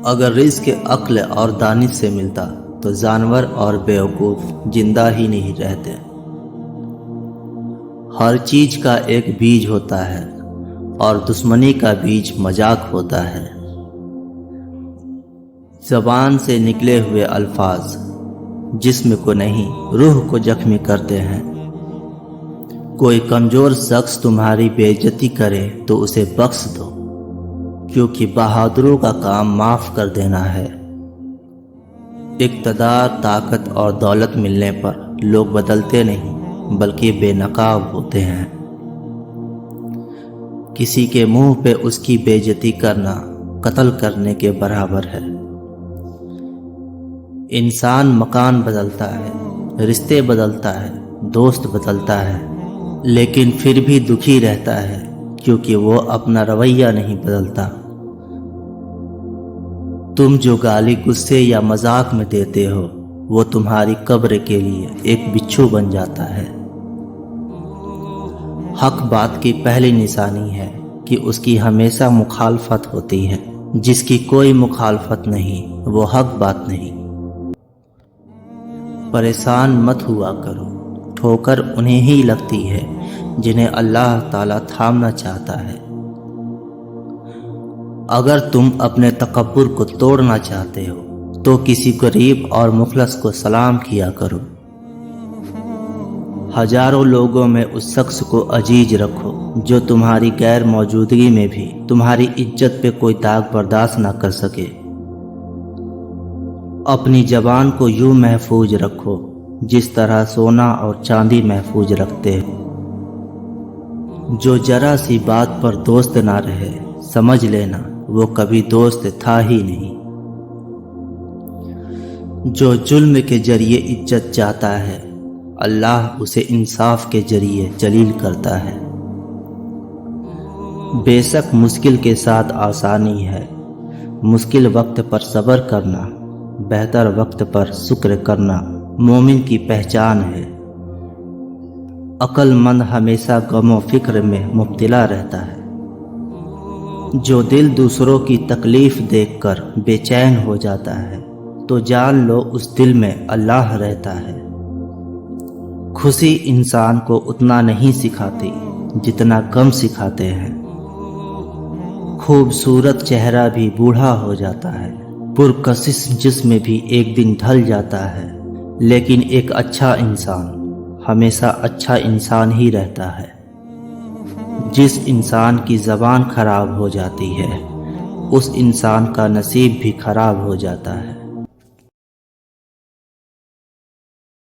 اگر رزق عقل اور دانش سے ملتا تو جانور اور بیوقوف زندہ ہی نہیں رہتے۔ ہر چیز کا ایک بیج ہوتا ہے اور دشمنی کا بیج مذاق ہوتا ہے۔ زبان سے نکلے ہوئے الفاظ جسم کو نہیں روح کو زخمی کرتے ہیں۔ کوئی کمزور شخص تمہاری بے عزتی کرے تو اسے بخش دو، کیونکہ بہادروں کا کام معاف کر دینا ہے۔ اقتدار، طاقت اور دولت ملنے پر لوگ بدلتے نہیں بلکہ بے نقاب ہوتے ہیں۔ کسی کے منہ پہ اس کی بے عزتی کرنا قتل کرنے کے برابر ہے۔ انسان مکان بدلتا ہے، رشتے بدلتا ہے، دوست بدلتا ہے، لیکن پھر بھی دکھی رہتا ہے کیونکہ وہ اپنا رویہ نہیں بدلتا۔ تم جو گالی غصے یا مذاق میں دیتے ہو وہ تمہاری قبر کے لیے ایک بچھو بن جاتا ہے۔ حق بات کی پہلی نشانی ہے کہ اس کی ہمیشہ مخالفت ہوتی ہے۔ جس کی کوئی مخالفت نہیں وہ حق بات نہیں۔ پریشان مت ہوا کرو، ٹھوکر انہیں ہی لگتی ہے جنہیں اللہ تعالیٰ تھامنا چاہتا ہے۔ اگر تم اپنے تکبر کو توڑنا چاہتے ہو تو کسی غریب اور مخلص کو سلام کیا کرو۔ ہزاروں لوگوں میں اس شخص کو عزیز رکھو جو تمہاری غیر موجودگی میں بھی تمہاری عزت پہ کوئی داغ برداشت نہ کر سکے۔ اپنی زبان کو یوں محفوظ رکھو جس طرح سونا اور چاندی محفوظ رکھتے ہو۔ جو ذرا سی بات پر دوست نہ رہے سمجھ لینا وہ کبھی دوست تھا ہی نہیں۔ جو ظلم کے ذریعے عزت چاہتا ہے اللہ اسے انصاف کے ذریعے ذلیل کرتا ہے۔ بے شک مشکل کے ساتھ آسانی ہے، مشکل وقت پر صبر کرنا، بہتر وقت پر شکر کرنا مومن کی پہچان ہے۔ عقل مند ہمیشہ غم و فکر میں مبتلا رہتا ہے۔ جو دل دوسروں کی تکلیف دیکھ کر بے چین ہو جاتا ہے تو جان لو اس دل میں اللہ رہتا ہے۔ خوشی انسان کو اتنا نہیں سکھاتی جتنا غم سکھاتے ہیں۔ خوبصورت چہرہ بھی بوڑھا ہو جاتا ہے، پرکشش جسم بھی ایک دن ڈھل جاتا ہے، لیکن ایک اچھا انسان ہمیشہ اچھا انسان ہی رہتا ہے۔ جس انسان کی زبان خراب ہو جاتی ہے اس انسان کا نصیب بھی خراب ہو جاتا ہے۔